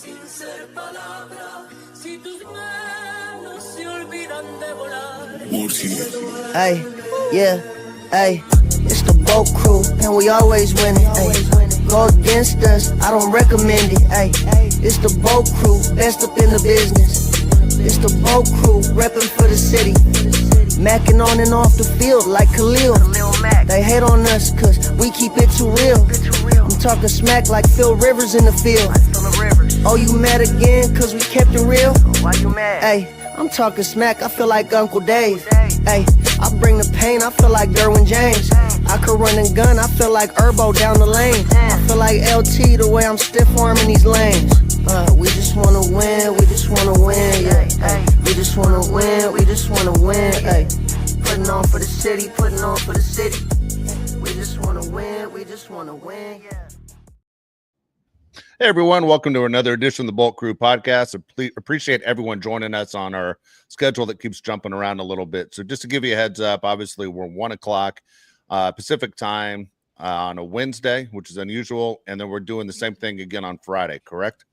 Hey, yeah, hey, it's the boat crew, and we always winning. Ay, go against us, I don't recommend it. Ay, it's the boat crew, best up in the business. It's the boat crew, reppin' for the city. Mackin' on and off the field like Khalil. They hate on us cause we keep it too real. I'm talking smack like Phil Rivers in the field. Oh, you mad again cause we kept it real? Why you mad? Ay, I'm talking smack, I feel like Uncle Dave. Ay, I bring the pain, I feel like Derwin James. I could run and gun, I feel like Herbo down the lane. I feel like LT the way I'm stiff arming these lanes. We just wanna win, we just wanna win, yeah. Ay, we just wanna win, we just wanna win, ay. Putting on for the city, putting on for the city. We just wanna win, we just wanna win, yeah. Hey everyone, welcome to another edition of the Bolt Crew podcast. Appreciate everyone joining us on our schedule that keeps jumping around a little bit. So just to give you a heads up, obviously we're 1 o'clock Pacific time on a Wednesday, which is unusual. And then we're doing the same thing again on Friday, correct?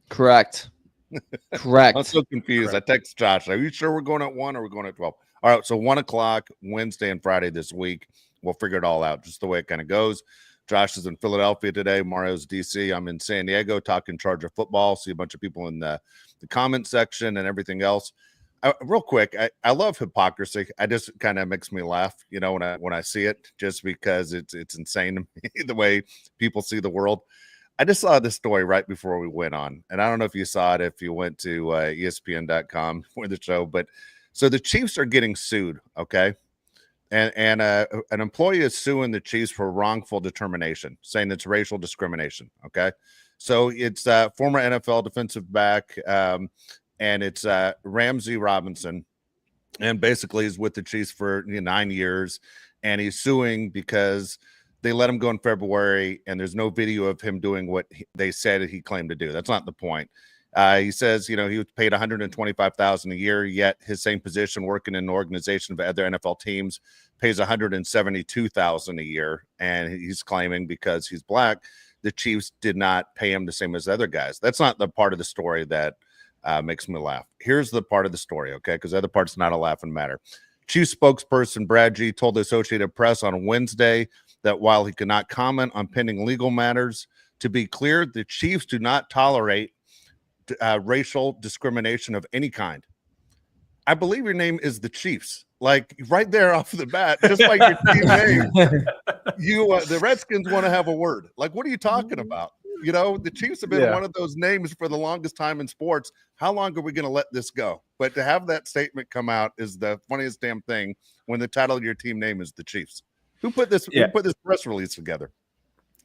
Correct. I'm so confused. Correct. I text Josh, are you sure we're going at 1 or we're going at 12? All right, so 1 o'clock Wednesday and Friday this week. We'll figure it all out, just the way it kind of goes. Josh is in Philadelphia today. Mario's DC. I'm in San Diego talking Charger football. See a bunch of people in the comment section and everything else. Real quick, I love hypocrisy. I just kind of makes me laugh, you know, when I see it, just because it's insane to me the way people see the world. I just saw this story right before we went on, and I don't know if you saw it if you went to ESPN.com for the show, but so the Chiefs are getting sued, okay? And an employee is suing the Chiefs for wrongful determination, saying it's racial discrimination. Okay, so it's former NFL defensive back, and it's Ramsey Robinson, and basically he's with the Chiefs for 9 years, and he's suing because they let him go in February, and there's no video of him doing what they said he claimed to do. That's not the point. He says, he was paid $125,000 a year, yet his same position working in an organization of other NFL teams pays $172,000 a year. And he's claiming because he's black, the Chiefs did not pay him the same as the other guys. That's not the part of the story that makes me laugh. Here's the part of the story, okay? Because the other part's not a laughing matter. Chiefs spokesperson Brad G told the Associated Press on Wednesday that while he could not comment on pending legal matters, to be clear, the Chiefs do not tolerate racial discrimination of any kind. I believe your name is the Chiefs, like right there off the bat, just like your team name. The Redskins want to have a word. Like, what are you talking about? The Chiefs have been one of those names for the longest time in sports. How long are we going to let this go? But to have that statement come out is the funniest damn thing when the title of your team name is the Chiefs. Who put this? Who put this press release together?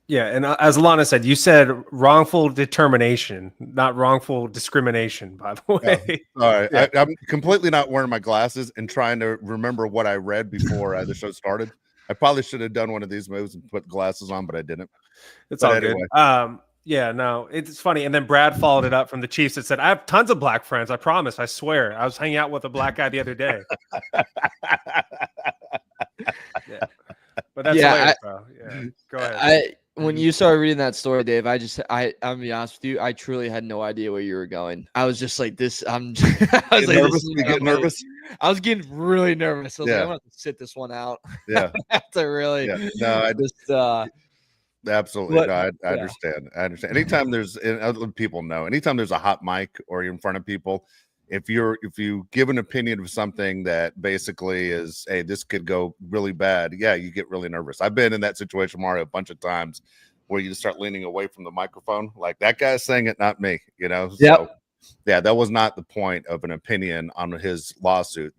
Yeah, and as Lana said, you said wrongful determination, not wrongful discrimination, by the way. All right. Yeah. I'm completely not wearing my glasses and trying to remember what I read before the show started. I probably should have done one of these moves and put glasses on, but I didn't. It's all anyway. Good. Yeah, no, it's funny. And then Brad followed it up from the Chiefs that said, I have tons of black friends. I promise. I swear. I was hanging out with a black guy the other day. Yeah. But that's hilarious, bro. Yeah. Go ahead. When you started reading that story, Dave, I'm gonna be honest with you. I truly had no idea where you were going. I was just like this. I was like, nervous. You get nervous. I was getting really nervous. I was like, I'm gonna have to sit this one out. Yeah. I have to really. Yeah. No, I just. Absolutely. But, no, I understand. I understand. Anytime there's, and other people know, anytime there's a hot mic or you're in front of people, if you give an opinion of something that basically is, hey, this could go really bad, you get really nervous. I've been in that situation, Mario, a bunch of times where you just start leaning away from the microphone, like that guy's saying it, not me, Yep. So, yeah, that was not the point of an opinion on his lawsuit.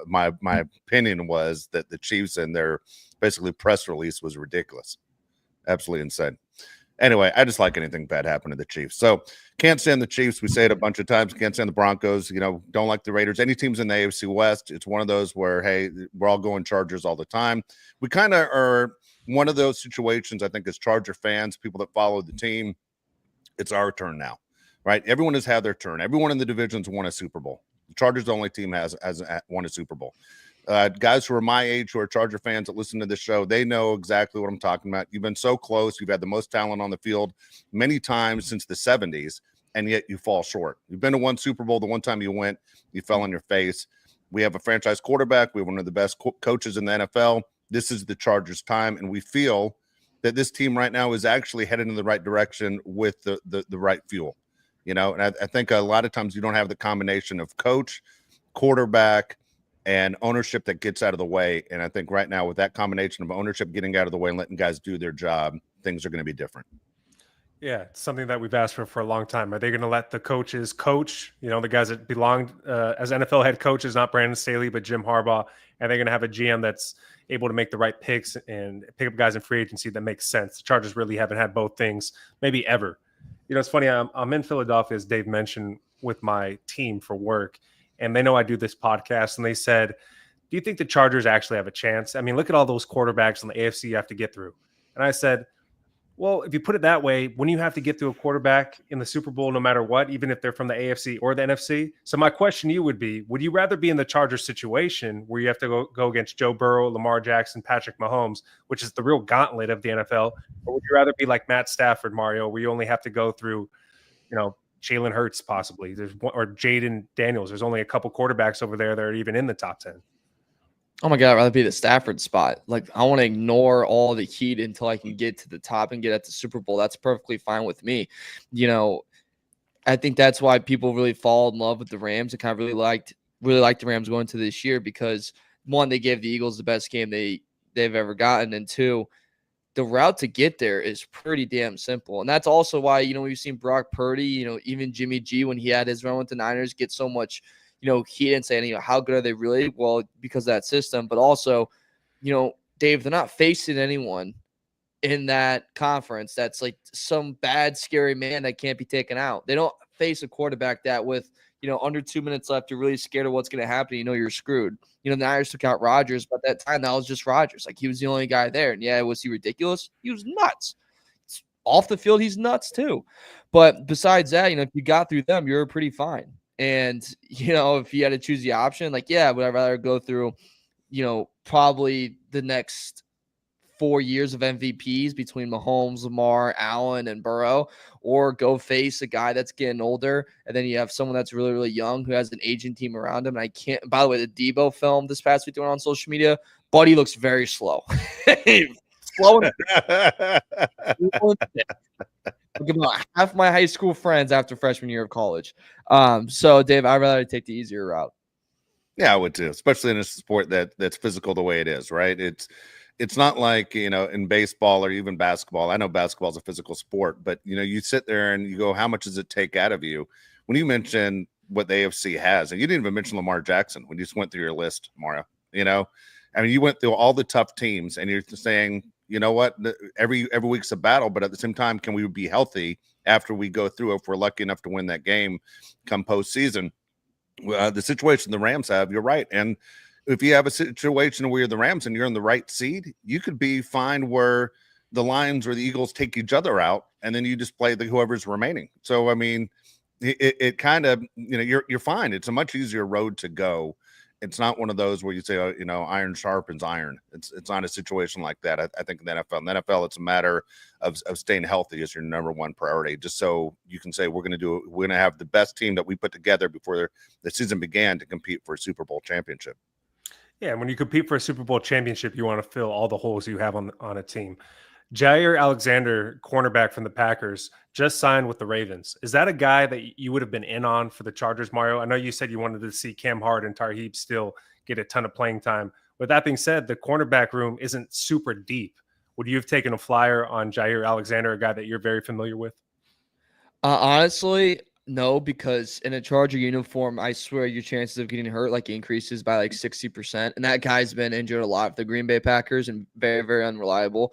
My opinion was that the Chiefs and their basically press release was ridiculous. Absolutely insane. Anyway, I just like anything bad happen to the Chiefs. So can't stand the Chiefs. We say it a bunch of times. Can't stand the Broncos. Don't like the Raiders. Any teams in the AFC West, it's one of those where, hey, we're all going Chargers all the time. We kind of are one of those situations, I think, as Charger fans, people that follow the team, it's our turn now, right? Everyone has had their turn. Everyone in the divisions won a Super Bowl. The Chargers, the only team has won a Super Bowl. Guys who are my age, who are Charger fans that listen to this show, they know exactly what I'm talking about. You've been so close. You've had the most talent on the field many times since the 70s, and yet you fall short. You've been to one Super Bowl. The one time you went, you fell on your face. We have a franchise quarterback. We have one of the best coaches in the NFL. This is the Chargers' time, and we feel that this team right now is actually headed in the right direction with the right fuel. And I think a lot of times you don't have the combination of coach, quarterback, and ownership that gets out of the way. And I think right now with that combination of ownership getting out of the way and letting guys do their job, things are going to be different. Yeah, it's something that we've asked for a long time. Are they going to let the coaches coach, the guys that belong as NFL head coaches, not Brandon Staley, but Jim Harbaugh? And they're going to have a GM that's able to make the right picks and pick up guys in free agency that makes sense. The Chargers really haven't had both things, maybe ever. It's funny. I'm in Philadelphia, as Dave mentioned, with my team for work. And they know I do this podcast, and they said, do you think the Chargers actually have a chance? I mean, look at all those quarterbacks in the AFC you have to get through. And I said, well, if you put it that way, when you have to get through a quarterback in the Super Bowl, no matter what, even if they're from the AFC or the NFC. So my question to you would be, would you rather be in the Chargers situation where you have to go against Joe Burrow, Lamar Jackson, Patrick Mahomes, which is the real gauntlet of the NFL? Or would you rather be like Matt Stafford, Mario, where you only have to go through, Jalen Hurts possibly, or Jaden Daniels? There's only a couple quarterbacks over there that are even in the top 10. Oh my God, I'd rather be the Stafford spot. Like, I want to ignore all the heat until I can get to the top and get at the Super Bowl. That's perfectly fine with me. I think that's why people really fall in love with the Rams and kind of really liked the Rams going to this year, because one, they gave the Eagles the best game they've ever gotten, and two, the route to get there is pretty damn simple. And that's also why, we've seen Brock Purdy, even Jimmy G, when he had his run with the Niners, get so much, heat and saying, how good are they really? Well, because of that system. But also, Dave, they're not facing anyone in that conference that's like some bad, scary man that can't be taken out. They don't face a quarterback that with, under 2 minutes left, you're really scared of what's going to happen. You're screwed. The Niners took out Rodgers, but at that time, that was just Rodgers. Like, he was the only guy there. And yeah, was he ridiculous? He was nuts. Off the field, he's nuts too. But besides that, if you got through them, you're pretty fine. And, if you had to choose the option, would I rather go through, probably the next 4 years of MVPs between Mahomes, Lamar, Allen, and Burrow, or go face a guy that's getting older, and then you have someone that's really, really young who has an aging team around him. And I can't, by the way, the Debo film this past week on social media, Buddy looks very slow. Slow and Look about half my high school friends after freshman year of college. So, Dave, I'd rather take the easier route. Yeah, I would too, especially in a sport that's physical the way it is, right? It's not like, in baseball or even basketball. I know basketball is a physical sport, but, you sit there and you go, how much does it take out of you? When you mention what the AFC has, and you didn't even mention Lamar Jackson when you just went through your list, Mario, you went through all the tough teams, and you're saying, you know what, every week's a battle, but at the same time, can we be healthy after we go through, if we're lucky enough to win that game come postseason? The situation the Rams have, you're right. And if you have a situation where you're the Rams and you're in the right seed, you could be fine where the Lions or the Eagles take each other out, and then you just play whoever's remaining. So, it kind of, you're fine. It's a much easier road to go. It's not one of those where you say, iron sharpens iron. It's not a situation like that. I think in the NFL, it's a matter of staying healthy as your number one priority, just so you can say we're going to have the best team that we put together before the season began to compete for a Super Bowl championship. Yeah, and when you compete for a Super Bowl championship, you want to fill all the holes you have on a team. Jair Alexander, cornerback from the Packers, just signed with the Ravens. Is that a guy that you would have been in on for the Chargers, Mario? I know you said you wanted to see Cam Hart and Tarheeb still get a ton of playing time. With that being said, the cornerback room isn't super deep. Would you have taken a flyer on Jair Alexander, a guy that you're very familiar with? Honestly, no, because in a Charger uniform, I swear your chances of getting hurt increases by 60%. And that guy's been injured a lot with the Green Bay Packers and very, very unreliable.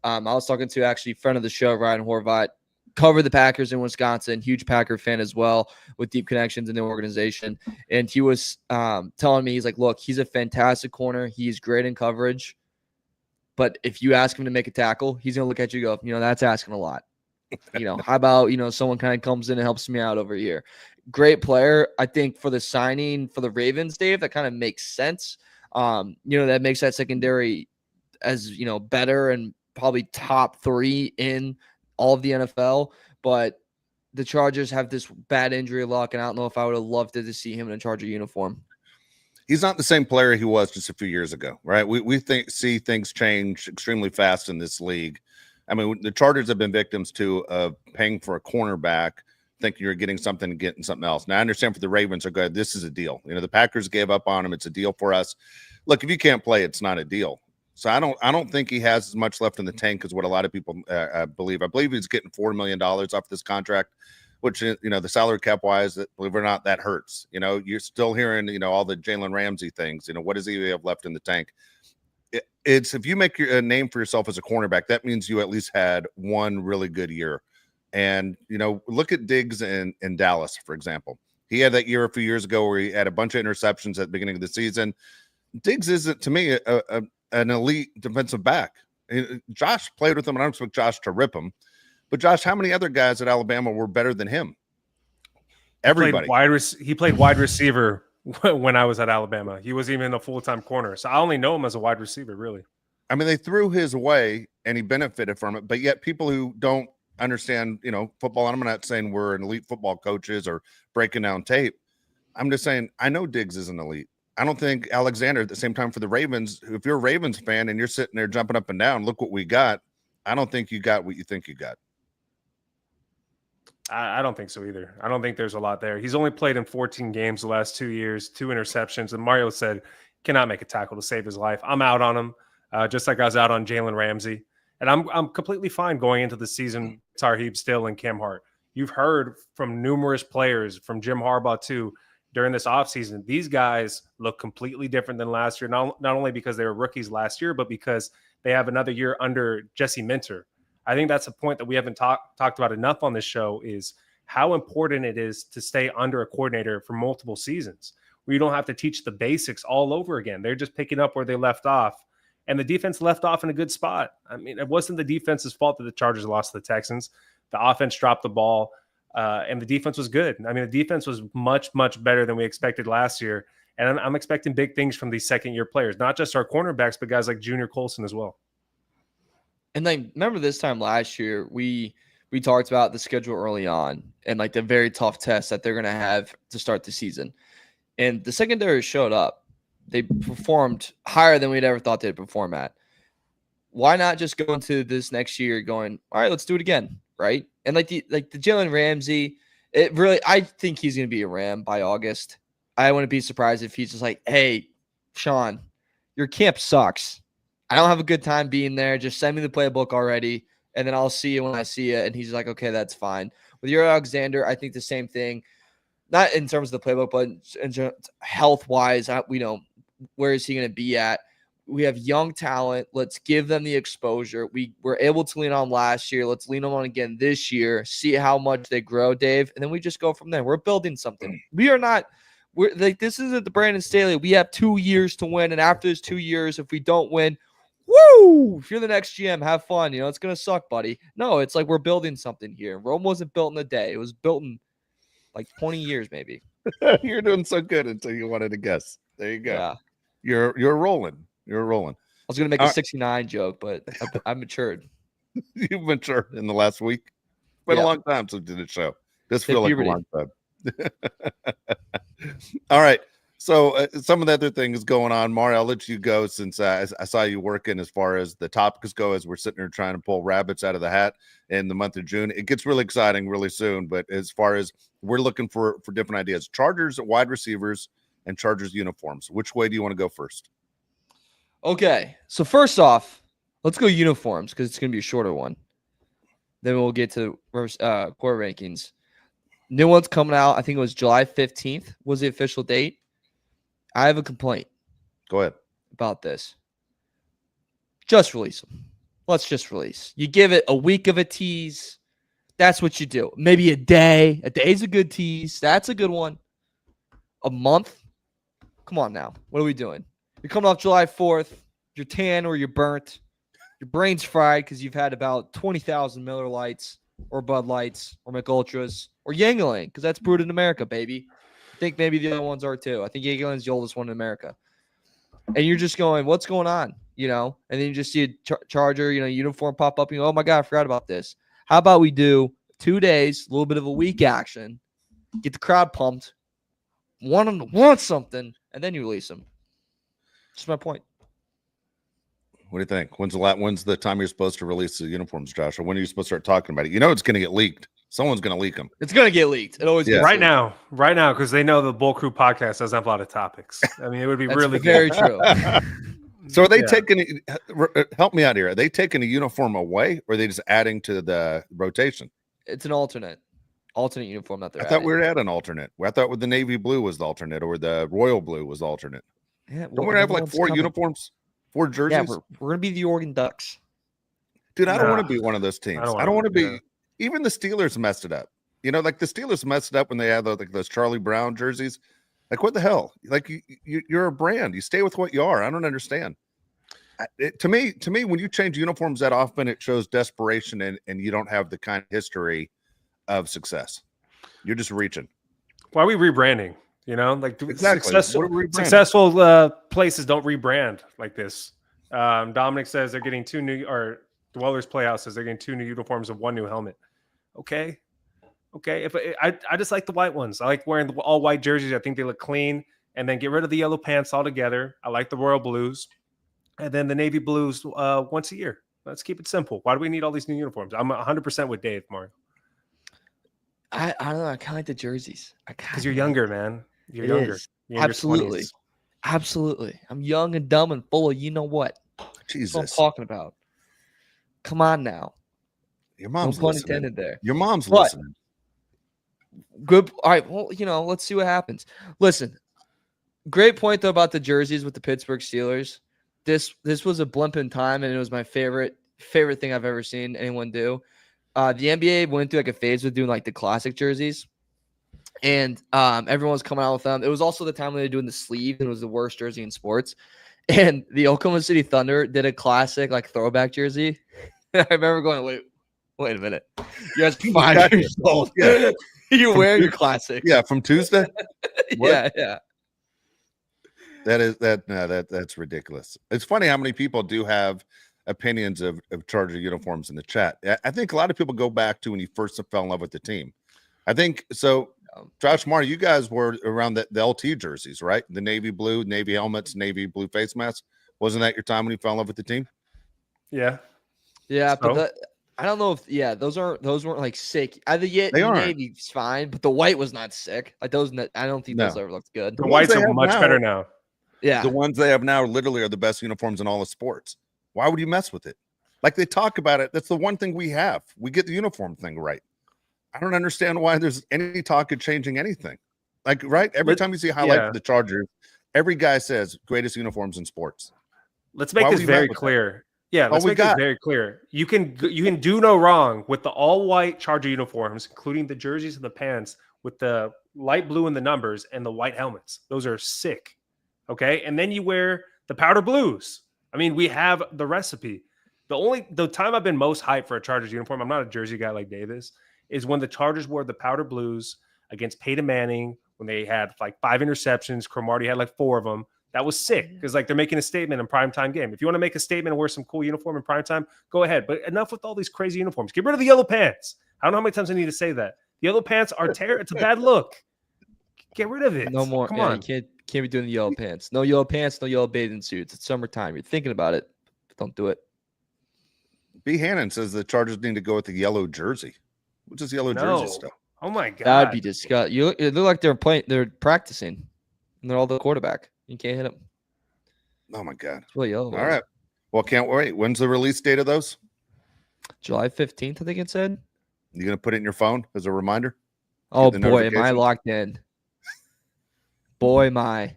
I was talking to actually a friend of the show, Ryan Horvat, covered the Packers in Wisconsin, huge Packer fan as well, with deep connections in the organization. And he was telling me, he's like, look, he's a fantastic corner. He's great in coverage. But if you ask him to make a tackle, he's going to look at you and go, that's asking a lot. How about, someone kind of comes in and helps me out over here. Great player. I think for the signing for the Ravens, Dave, that kind of makes sense. That makes that secondary as, better and probably top 3 in all of the NFL. But the Chargers have this bad injury luck, and I don't know if I would have loved to see him in a Charger uniform. He's not the same player he was just a few years ago, right? We see things change extremely fast in this league. I mean, the Chargers have been victims too of paying for a cornerback, thinking you're getting something and getting something else. Now I understand for the Ravens are good. This is a deal. The Packers gave up on him. It's a deal for us. Look, if you can't play, it's not a deal. So I don't think he has as much left in the tank as what a lot of people believe. I believe he's getting $4 million off this contract, which, the salary cap wise, that, believe it or not, that hurts. You're still hearing, all the Jalen Ramsey things. What does he have left in the tank? It's if you make a name for yourself as a cornerback, that means you at least had one really good year. And, look at Diggs in Dallas, for example. He had that year a few years ago where he had a bunch of interceptions at the beginning of the season. Diggs isn't, to me, an elite defensive back. Josh played with him, and I don't expect Josh to rip him. But Josh, how many other guys at Alabama were better than him? Everybody. He played wide receiver when I was at Alabama. He wasn't even a full-time corner. So I only know him as a wide receiver, really. I mean, they threw his way, and he benefited from it. But yet people who don't understand, football, and I'm not saying we're an elite football coaches or breaking down tape. I'm just saying I know Diggs isn't elite. I don't think Alexander at the same time for the Ravens, if you're a Ravens fan and you're sitting there jumping up and down, look what we got. I don't think you got what you think you got. I don't think so either. I don't think there's a lot there. He's only played in 14 games the last 2 years, 2 interceptions. And Mario said, cannot make a tackle to save his life. I'm out on him, just like I was out on Jalen Ramsey. And I'm completely fine going into the season, Tarheeb Still and Cam Hart. You've heard from numerous players, from Jim Harbaugh too, during this offseason, these guys look completely different than last year, not only because they were rookies last year, but because they have another year under Jesse Minter. I think that's a point that we haven't talked about enough on this show is how important it is to stay under a coordinator for multiple seasons where you don't have to teach the basics all over again. They're just picking up where they left off. And the defense left off in a good spot. I mean, it wasn't the defense's fault that the Chargers lost to the Texans. The offense dropped the ball, and the defense was good. I mean, the defense was much, much better than we expected last year. And I'm expecting big things from these second-year players, not just our cornerbacks, but guys like Junior Colson as well. And then remember this time last year, we talked about the schedule early on and like the very tough test that they're going to have to start the season. And the secondary showed up. They performed higher than we'd ever thought they'd perform at. Why not just go into this next year going, all right, let's do it again, right? And like the Jalen Ramsey, I think he's going to be a Ram by August. I wouldn't be surprised if he's just like, hey, Sean, your camp sucks. I don't have a good time being there. Just send me the playbook already, and then I'll see you when I see you. And he's like, okay, that's fine. With your Alexander, I think the same thing. Not in terms of the playbook, but in health-wise, where is he going to be at? We have young talent. Let's give them the exposure. We were able to lean on last year. Let's lean on again this year, see how much they grow, Dave. And then we just go from there. We're building something. We're like, this isn't the Brandon Staley. We have 2 years to win. And after those 2 years, if we don't win, woo, if you're the next GM, have fun. It's going to suck, buddy. No, it's like we're building something here. Rome wasn't built in a day. It was built in like 20 years, maybe. You're doing so good until you wanted to guess. There you go. Yeah. You're rolling. You're rolling. I was going to make a 69 joke, but I matured. You've matured in the last week. It's been a long time since we did a show. This feels like a long time. All right. So some of the other things going on. Mario, I'll let you go since I saw you working as far as the topics go as we're sitting here trying to pull rabbits out of the hat in the month of June. It gets really exciting really soon, but as far as we're looking for different ideas. Chargers wide receivers and Chargers uniforms. Which way do you want to go first? Okay. So first off, let's go uniforms because it's going to be a shorter one. Then we'll get to core rankings. New one's coming out. I think it was July 15th was the official date. I have a complaint. Go ahead. About this. Just release them. Let's just release. You give it a week of a tease. That's what you do. Maybe a day. A day's a good tease. That's a good one. A month? Come on now. What are we doing? You're coming off July 4th. You're tan or you're burnt. Your brain's fried because you've had about 20,000 Miller Lights or Bud Lights or McUltras or Yangling because that's brewed in America, baby. I think maybe the other ones are too. I think Yangling's the oldest one in America. and you're just going, what's going on? You know, and then you just see a Charger, you know, uniform pop up, and you go, oh my God, I forgot about this. How about we do 2 days, a little bit of a week action, get the crowd pumped, want them to want something, and then you release them. That's my point. What do you think? When's the time you're supposed to release the uniforms, Josh? Or when are you supposed to start talking about it? You know it's going to get leaked. Someone's going to leak them. It's going to get leaked. It always gets right leaked. now, because they know the Bull Crew podcast doesn't have a lot of topics. I mean, it would be really very good. True. So are they taking? Help me out here. Are they taking a uniform away, or are they just adding to the rotation? It's an alternate uniform that they're. I thought we were at an alternate. I thought the navy blue was the alternate, or the royal blue was the alternate. Yeah, Don't we have like 4 uniforms, 4 jerseys? Yeah, we're gonna be the Oregon Ducks. Dude, I don't want to be one of those teams. I don't want to be. Even the Steelers messed it up. You know, like the Steelers messed it up when they had like those Charlie Brown jerseys. Like, what the hell? Like, you're a brand. You stay with what you are. I don't understand. To me, when you change uniforms that often, it shows desperation, and you don't have the kind of history of success. You're just reaching. Why are we rebranding? You know, like exactly. Successful places don't rebrand like this. Dominic says they're getting 2 new, or Dwellers Playhouse says they're getting 2 new uniforms and 1 new helmet. Okay. If I just like the white ones. I like wearing the all white jerseys. I think they look clean. And then get rid of the yellow pants altogether. I like the royal blues, and then the navy blues once a year. Let's keep it simple. Why do we need all these new uniforms? I'm 100% with Dave, Mario. I don't know. I kind of like the jerseys. Because you're younger, man. You're younger. You're Absolutely. Absolutely. I'm young and dumb and full of you know what. Jesus. That's what I'm talking about. Come on now. Your mom's no pun listening. intended there. Your mom's listening. Good. All right. Well, you know, let's see what happens. Listen, great point though about the jerseys with the Pittsburgh Steelers. This was a blimp in time, and it was my favorite thing I've ever seen anyone do. The NBA went through like a phase with doing like the classic jerseys, and everyone was coming out with them. It was also the time when they were doing the sleeve, and it was the worst jersey in sports. And the Oklahoma City Thunder did a classic like throwback jersey. I remember going, wait a minute, you guys 5 years old. Yeah. You're wearing your classic. Yeah, from Tuesday. Yeah. That's ridiculous. It's funny how many people do have opinions of Charger uniforms in the chat. I think a lot of people go back to when you first fell in love with the team. I think so. Josh, Marr, you guys were around the LT jerseys, right? The navy blue, navy helmets, navy blue face masks. Wasn't that your time when you fell in love with the team? Yeah. Yeah, but I don't know if those weren't like sick. Either they aren't. Navy's fine, but the white was not sick. Like those, I don't think those ever looked good. The whites are much better now. Yeah, the ones they have now literally are the best uniforms in all of sports. Why would you mess with it? Like they talk about it. That's the one thing we have. We get the uniform thing right. I don't understand why there's any talk of changing anything. Like, right? Every time you see a highlight of the Chargers, every guy says greatest uniforms in sports. Let's make this very clear. Yeah, let's make this very clear. You can do no wrong with the all white Charger uniforms, including the jerseys and the pants with the light blue in the numbers and the white helmets. Those are sick. Okay. And then you wear the powder blues. I mean, we have the recipe. The time I've been most hyped for a Chargers uniform, I'm not a jersey guy like Davis, is when the Chargers wore the powder blues against Peyton Manning, when they had like 5 interceptions. Cromartie had like 4 of them. That was sick because like they're making a statement in primetime game. If you want to make a statement and wear some cool uniform in primetime, go ahead. But enough with all these crazy uniforms. Get rid of the yellow pants. I don't know how many times I need to say that. The yellow pants are terrible. It's a bad look. Get rid of it. No more. Come on. You can't be doing the yellow pants. No yellow pants, no yellow bathing suits. It's summertime. You're thinking about it, but don't do it. B. Hannon says the Chargers need to go with the yellow jersey. What's this yellow jersey stuff? Oh my God. That'd be disgusting. It look like they're practicing, and they're all the quarterback. You can't hit them. Oh my God. It's really yellow. All right. Well, can't wait. When's the release date of those? July 15th, I think it said. You gonna put it in your phone as a reminder? Oh boy, am I locked in. Boy, my.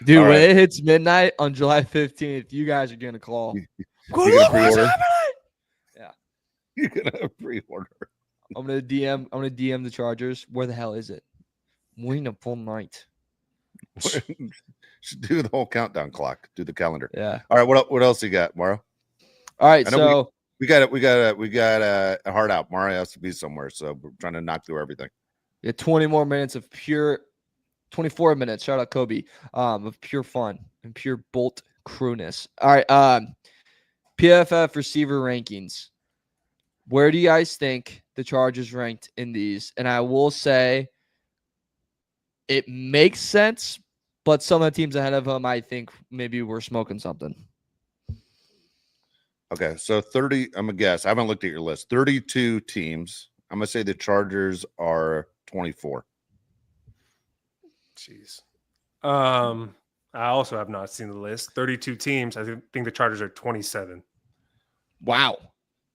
Dude, when it hits midnight on July 15th, you guys are gonna call. You're gonna yeah. You're gonna pre-order. I'm gonna DM the Chargers. Where the hell is it? I'm waiting a full night. Should do the whole countdown clock. Do the calendar. Yeah. All right. What else you got, Mauro? All right. So we got a heart out. Mauro has to be somewhere, so we're trying to knock through everything. Yeah, 20 more minutes of pure 24 minutes. Shout out Kobe. Of pure fun and pure Bolt crewness. All right. PFF receiver rankings. Where do you guys think the Chargers ranked in these? And I will say it makes sense, but some of the teams ahead of them, I think maybe we're smoking something. Okay, so 30, I'm going to guess. I haven't looked at your list. 32 teams. I'm going to say the Chargers are 24. Jeez. I also have not seen the list. 32 teams. I think the Chargers are 27. Wow.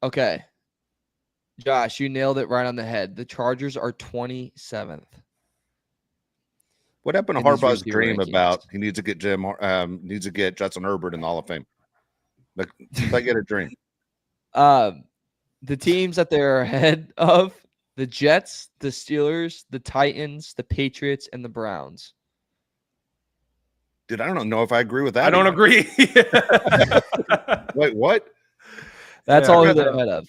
Okay. Josh, you nailed it right on the head. The Chargers are 27th. What happened to in these Harbaugh's receiver dream rankings. about he needs to get Justin Herbert in the Hall of Fame? Like, if I get a dream. The teams that they're ahead of, the Jets, the Steelers, the Titans, the Patriots, and the Browns. Dude, I don't know if I agree with that. I don't agree. Wait, what? That's Yeah, all I'd who they're rather- ahead of.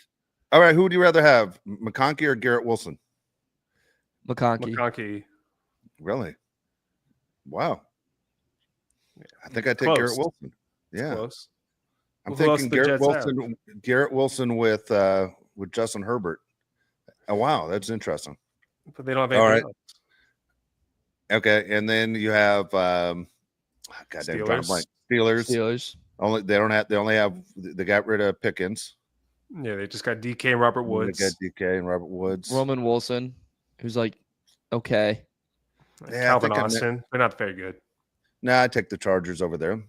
All right, who would you rather have, McConkey or Garrett Wilson? McConkey. McConkey. Really? Wow. I think I take Close. Garrett Wilson. Yeah, Close. I'm Who else thinking the Garrett Jets Wilson. Garrett Wilson with Justin Herbert. Oh wow, that's interesting. But they don't have All anything right. else. Okay, and then you have goddamn Steelers. Steelers. They only have they got rid of Pickens. Yeah, they just got DK and Robert Woods. They got DK and Robert Woods. Roman Wilson, who's like, okay. Yeah, I Calvin think I'm- Austin. They're not very good. Nah, I take the Chargers over there.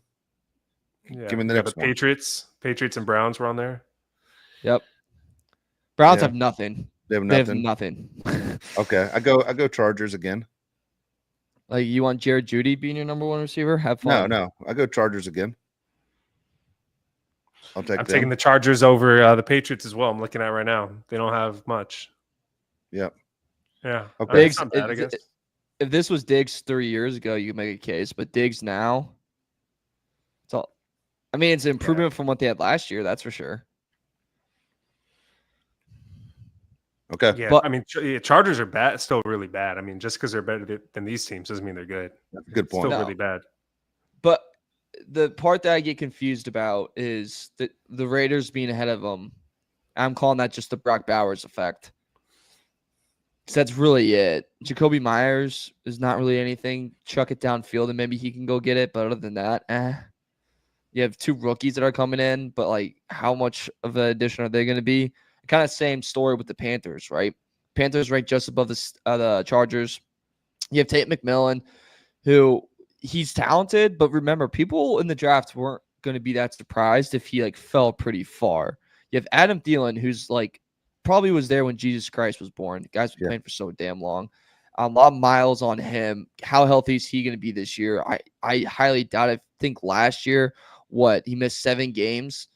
Yeah. Give me the Yeah, next the one. Patriots and Browns were on there. Yep. Browns Yeah. have nothing. They have They have nothing. nothing. Okay, I go Chargers again. Like, you want Jared Judy being your number one receiver? Have fun. No, I go Chargers again. I'll take I'm them. taking the Chargers over the Patriots as well. I'm looking at right now. They don't have much. Yep. Yeah. Okay. I mean, Diggs, it's not bad, I guess. if this was Diggs 3 years ago, you could make a case. But Diggs now, it's all. I mean, it's an improvement from what they had last year. That's for sure. Okay. Yeah, But- I mean, Chargers are bad, still really bad. I mean, just because they're better than these teams doesn't mean they're good. That's a good point. Still No. really bad. But the part that I get confused about is the Raiders being ahead of them. I'm calling that just the Brock Bowers effect. So that's really it. Jacoby Myers is not really anything. Chuck it downfield and maybe he can go get it. But other than that, You have two rookies that are coming in, but like how much of an addition are they going to be? Kind of same story with the Panthers, right? Panthers ranked just above the Chargers. You have Tate McMillan, who he's talented, but remember, people in the draft weren't going to be that surprised if he like fell pretty far. You have Adam Thielen, who's like probably was there when Jesus Christ was born. The guy's been playing for so damn long. A lot of miles on him. How healthy is he going to be this year? I highly doubt it. I think last year, he missed 7 games.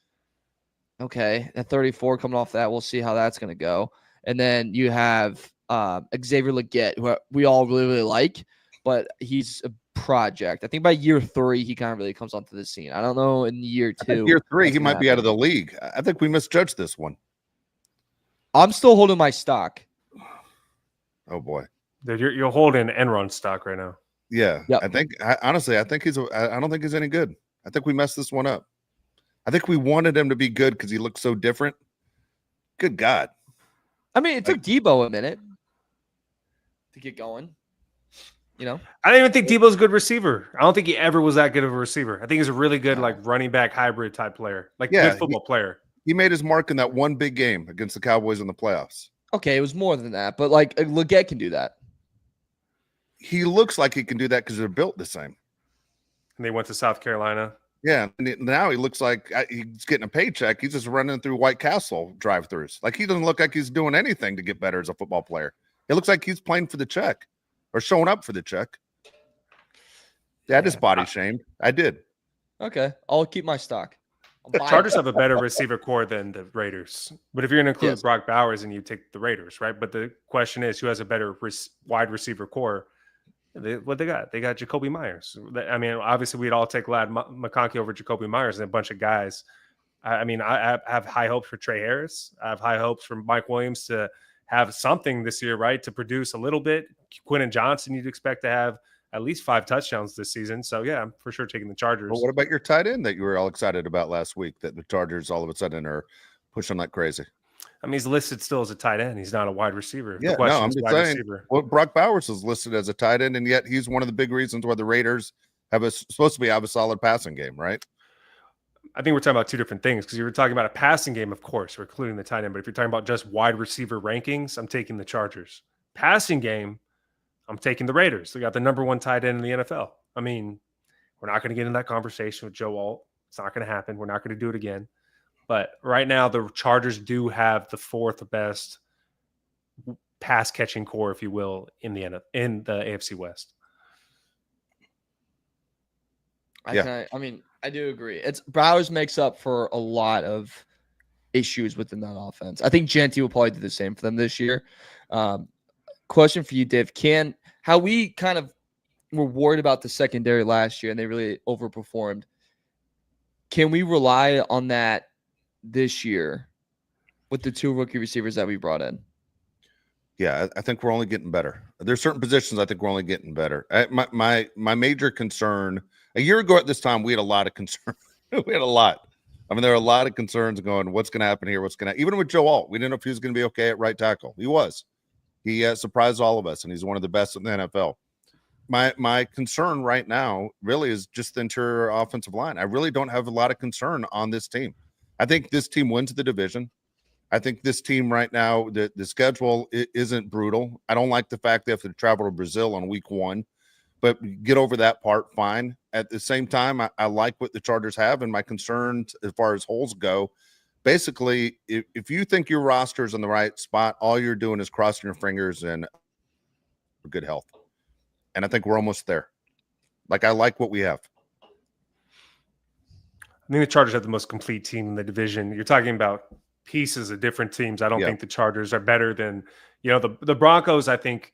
Okay, at 34 coming off that, we'll see how that's going to go. And then you have Xavier Legette, who we all really, really like, but he's a project. I think by year 3, he kind of really comes onto the scene. I don't know in year 2. Year 3, what's he gonna might be out of happen. the league. I think we misjudged this one. I'm still holding my stock. Oh boy. Dude, you're holding Enron stock right now. Yeah. Yep. Honestly, I don't think he's any good. I think we messed this one up. I think we wanted him to be good because he looked so different. Good God. I mean, it took Debo a minute to get going. You know, I don't even think Debo's a good receiver. I don't think he ever was that good of a receiver. I think he's a really good like running back hybrid type player, like Yeah, good football player. He made his mark in that one big game against the Cowboys in the playoffs. okay, it was more than that, but like Legette can do that. He looks like he can do that because they're built the same. And they went to South Carolina. Yeah, and now he looks like he's getting a paycheck. He's just running through White Castle drive-throughs. Like he doesn't look like he's doing anything to get better as a football player. It looks like he's playing for the check or showing up for the check. Yeah, I just body shamed. I did. Okay, I'll keep my stock. I'll The buy Chargers it. have a better receiver core than the Raiders. But if you're going to include Yes. Brock Bowers, and you take the Raiders, right? But the question is, who has a better wide receiver core? What they got? They got Jacoby Myers. I mean, obviously, we'd all take Lad McConkey over Jacoby Myers and a bunch of guys. I mean, I have high hopes for Trey Harris. I have high hopes for Mike Williams to have something this year, right? To produce a little bit. Quentin Johnson, you'd expect to have at least 5 touchdowns this season. So yeah, I'm for sure taking the Chargers. Well, what about your tight end that you were all excited about last week that the Chargers all of a sudden are pushing like crazy? I mean, he's listed still as a tight end. He's not a wide receiver. Yeah, the question I'm is just wide saying. receiver. Well, Brock Bowers is listed as a tight end, and yet he's one of the big reasons why the Raiders supposed to have a solid passing game, right? I think we're talking about two different things, because you were talking about a passing game, of course, we're including the tight end. But if you're talking about just wide receiver rankings, I'm taking the Chargers. Passing game, I'm taking the Raiders. They got the number 1 tight end in the NFL. I mean, we're not going to get in that conversation with Joe Alt. It's not going to happen. We're not going to do it again. But right now, the Chargers do have the 4th best pass catching core, if you will, in the AFC West. I do agree. Bowers makes up for a lot of issues within that offense. I think Genty will probably do the same for them this year. Question for you, Dave. How we kind of were worried about the secondary last year and they really overperformed. Can we rely on that this year with the 2 rookie receivers that we brought in? Yeah, I think we're only getting better. There's certain positions I think we're only getting better. My major concern a year ago at this time, we had a lot of concern. We had a lot. I mean, there are a lot of concerns going, what's going to happen here? Even with Joe Alt, we didn't know if he was going to be okay at right tackle. He was. He surprised all of us, and he's one of the best in the NFL. My concern right now really is just the interior offensive line. I really don't have a lot of concern on this team. I think this team wins the division. I think this team right now, the schedule isn't brutal. I don't like the fact they have to travel to Brazil on week 1, but get over that part, fine. At the same time, I like what the Chargers have, and my concerns as far as holes go, basically, if you think your roster's in the right spot, all you're doing is crossing your fingers and for good health. And I think we're almost there. Like, I like what we have. I think the Chargers have the most complete team in the division. You're talking about pieces of different teams. I don't think the Chargers are better than, the Broncos, I think,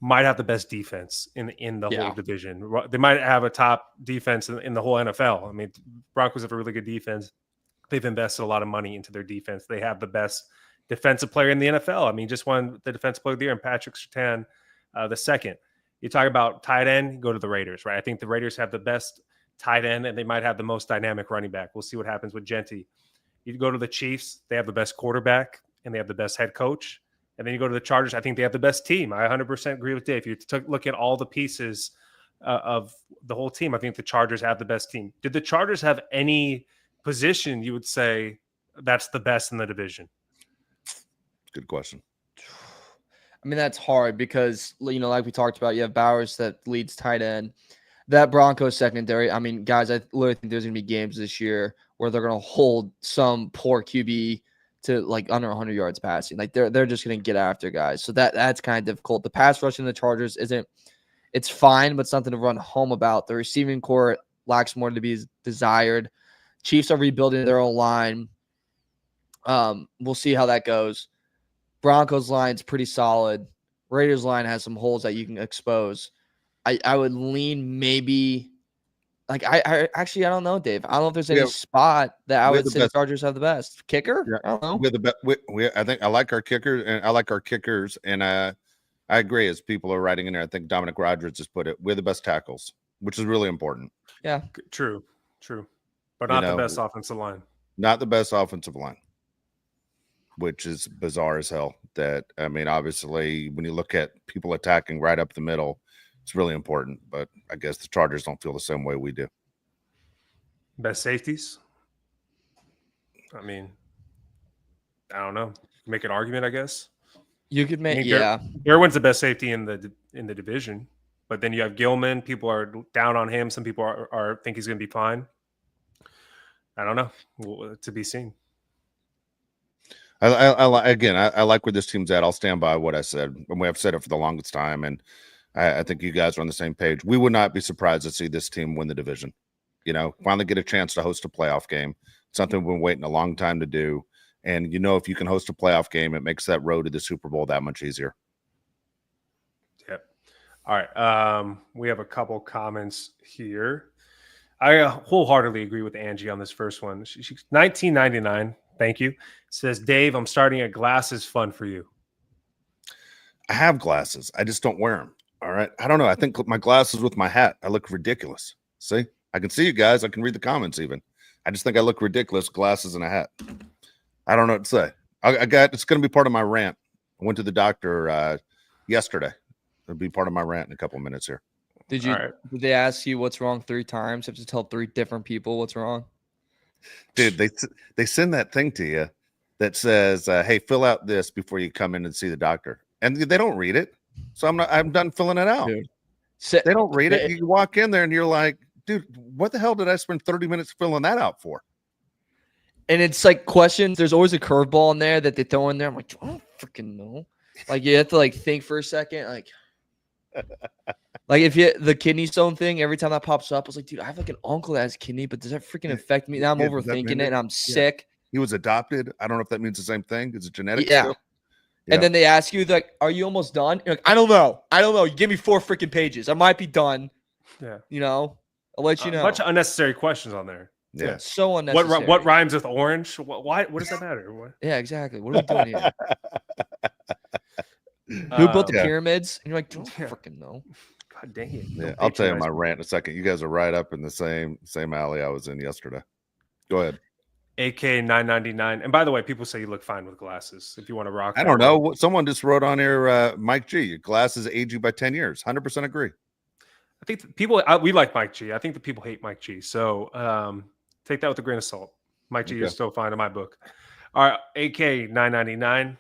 might have the best defense in the whole division. They might have a top defense in the whole NFL. I mean, Broncos have a really good defense. They've invested a lot of money into their defense. They have the best defensive player in the NFL. I mean, just won the defensive player of the year, and Patrick Surtain, the second. You talk about tight end, go to the Raiders, right? I think the Raiders have the best tight end, and they might have the most dynamic running back. We'll see what happens with Genty. You go to the Chiefs, they have the best quarterback, and they have the best head coach. And then you go to the Chargers, I think they have the best team. I 100% agree with Dave. You look at all the pieces of the whole team, I think the Chargers have the best team. Did the Chargers have any position you would say that's the best in the division? Good question. I mean, that's hard because, like we talked about, you have Bowers that leads tight end. That Broncos secondary, I mean, guys, I literally think there's going to be games this year where they're going to hold some poor QB to like under 100 yards passing. Like they're just going to get after guys. So that's kind of difficult. The pass rush in the Chargers it's fine, but something to run home about. The receiving core lacks more to be desired. Chiefs are rebuilding their own line. We'll see how that goes. Broncos line's pretty solid. Raiders line has some holes that you can expose. I would lean maybe like I actually I don't know, Dave. I don't know if there's any spot that I would say the Chargers have the best kicker. Yeah. I don't know. We're the best. I think I like our kicker, and I like our kickers, and I agree. As people are writing in there, I think Dominic Rodgers just put it. We're the best tackles, which is really important. Yeah, true, but not the best offensive line. Not the best offensive line, which is bizarre as hell. That I mean, obviously, when you look at people attacking right up the middle, it's really important. But I guess the Chargers don't feel the same way we do. Best safeties? I mean, I don't know. Make an argument, I guess. You could make, Irwin's the best safety in the division, but then you have Gilman. People are down on him. Some people are think he's going to be fine. I don't know. To be seen. I like where this team's at. I'll stand by what I said, and we have said it for the longest time, and I think you guys are on the same page. We would not be surprised to see this team win the division. Finally get a chance to host a playoff game. Something we've been waiting a long time to do. And, if you can host a playoff game, it makes that road to the Super Bowl that much easier. Yep. All right. We have a couple comments here. I wholeheartedly agree with Angie on this first one. She's 1999. Thank you. Says, Dave, I'm starting a glasses fund for you. I have glasses. I just don't wear them. All right. I don't know. I think my glasses with my hat, I look ridiculous. See, I can see you guys. I can read the comments even. I just think I look ridiculous, glasses and a hat. I don't know what to say. It's going to be part of my rant. I went to the doctor yesterday. It'll be part of my rant in a couple of minutes here. Did they ask you what's wrong 3 times? You have to tell 3 different people what's wrong? Dude, they send that thing to you that says, hey, fill out this before you come in and see the doctor. And they don't read it. So I'm done filling it out. Dude. They don't read it. You walk in there and you're like, dude, what the hell did I spend 30 minutes filling that out for? And it's like questions. There's always a curveball in there that they throw in there. I'm like, I don't freaking know. Like you have to like think for a second. Like if the kidney stone thing, every time that pops up, I was like, dude, I have like an uncle that has kidney, but does that freaking affect me? Now I'm overthinking it and I'm sick. He was adopted. I don't know if that means the same thing. Is it genetic? Yeah. And then they ask you, like, are you almost done? You're like, I don't know. You give me 4 freaking pages. I might be done. Yeah. You know, I'll let you know. A bunch of unnecessary questions on there. Yeah. So unnecessary. What rhymes with orange? What does that matter? What? Yeah, exactly. What are we doing here? Who built the pyramids? And you're like, don't freaking know. God dang it. Yeah, I'll tell you my rant in a second. You guys are right up in the same alley I was in yesterday. Go ahead. AK 999. And by the way, people say you look fine with glasses. If you want to rock, I don't know. Someone just wrote on here, Mike G. Your glasses age you by 10 years. 100% agree. I think we like Mike G. I think the people hate Mike G. So take that with a grain of salt. Mike G is still fine in my book. All right, AK 999.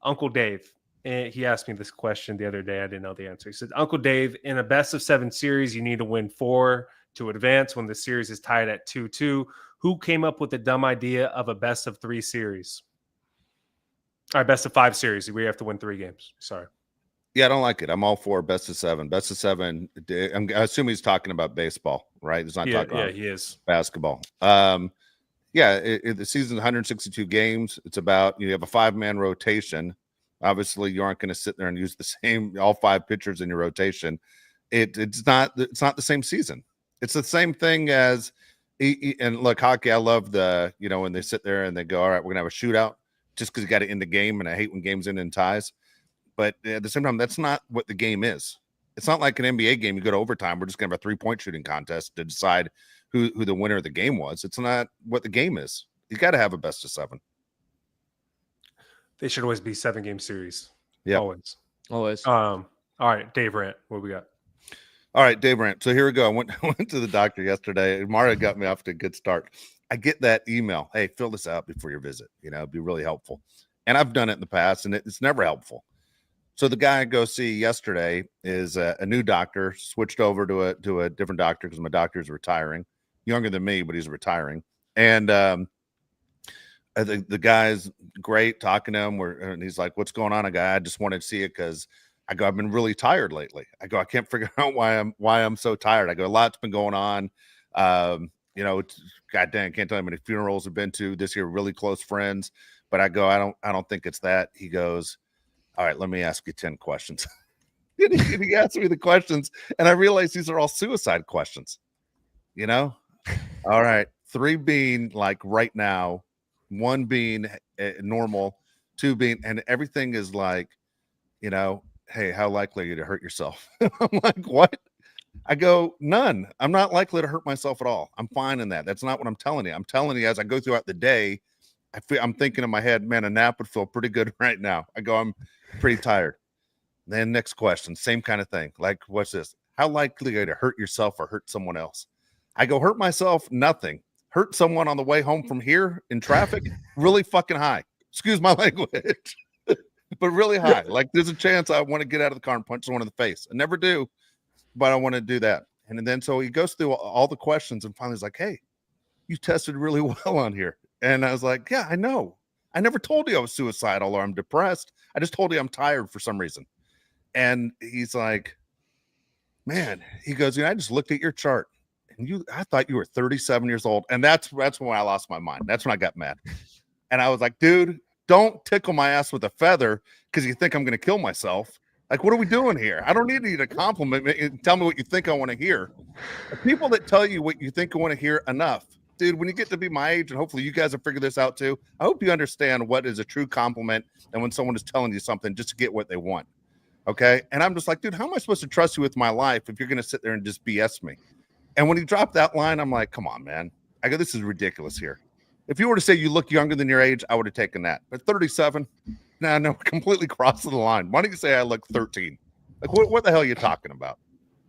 Uncle Dave. And he asked me this question the other day. I didn't know the answer. He said, Uncle Dave, in a best of 7 series, you need to win 4 to advance when the series is tied at 2-2. Who came up with the dumb idea of a best of 3 series? All right, best of 5 series. We have to win 3 games. Sorry. Yeah, I don't like it. I'm all for best of 7. Best of 7. I assume he's talking about baseball, right? He's not talking about he is basketball. The season's 162 games. It's about you have a 5-man rotation. Obviously, you aren't going to sit there and use the same all 5 pitchers in your rotation. It's not the same season. It's the same thing as. And look, hockey, I love when they sit there and they go, all right, we're going to have a shootout just because you got to end the game. And I hate when games end in ties. But at the same time, that's not what the game is. It's not like an NBA game. You go to overtime. We're just going to have a 3-point shooting contest to decide who the winner of the game was. It's not what the game is. You got to have a best of 7. They should always be 7-game series. Yeah. Always. All right, Dave Rant, what we got? All right, Dave Rant. So here we go. I went to the doctor yesterday. Mara got me off to a good start. I get that email. Hey, fill this out before your visit. It'd be really helpful. And I've done it in the past, and it's never helpful. So the guy I go see yesterday is a new doctor, switched over to a different doctor because my doctor is retiring. Younger than me, but he's retiring. And the guy's great, talking to him. And he's like, what's going on? I just wanted to see it because I've been really tired lately. I can't figure out why I'm so tired. A lot's been going on. God dang, I can't tell you how many funerals I've been to this year, really close friends. But I don't think it's that. He goes, all right, let me ask you 10 questions. He asked me the questions, and I realized these are all suicide questions. All right, 3 being like right now, 1 being normal, 2 being, and everything is like, hey, how likely are you to hurt yourself? I'm like, what? I go, none. I'm not likely to hurt myself at all. I'm fine in that. That's not what I'm telling you. I'm telling you as I go throughout the day, I'm thinking in my head, man, a nap would feel pretty good right now. I go, I'm pretty tired. Then next question, same kind of thing. Like, what's this? How likely are you to hurt yourself or hurt someone else? I go, hurt myself, nothing. Hurt someone on the way home from here in traffic, really fucking high. Excuse my language. But really high. Like there's a chance I want to get out of the car and punch someone in the face. I never do, but I want to do that. And then so he goes through all the questions and finally he's like, hey, you tested really well on here. And I was like, yeah, I know. I never told you I was suicidal or I'm depressed. I just told you I'm tired for some reason. And he's like, man, he goes, I just looked at your chart and I thought you were 37 years old. And that's when I lost my mind. That's when I got mad. And I was like, dude, don't tickle my ass with a feather because you think I'm going to kill myself. Like, what are we doing here? I don't need you to compliment me and tell me what you think I want to hear. The people that tell you what you think I want to hear, enough. Dude, when you get to be my age, and hopefully you guys have figured this out too, I hope you understand what is a true compliment and when someone is telling you something just to get what they want. Okay. And I'm just like, dude, how am I supposed to trust you with my life if you're going to sit there and just BS me? And when he dropped that line, I'm like, come on, man. I go, this is ridiculous here. If you were to say you look younger than your age, I would have taken that. But 37, no, completely crossing the line. Why don't you say I look 13? Like, what the hell are you talking about?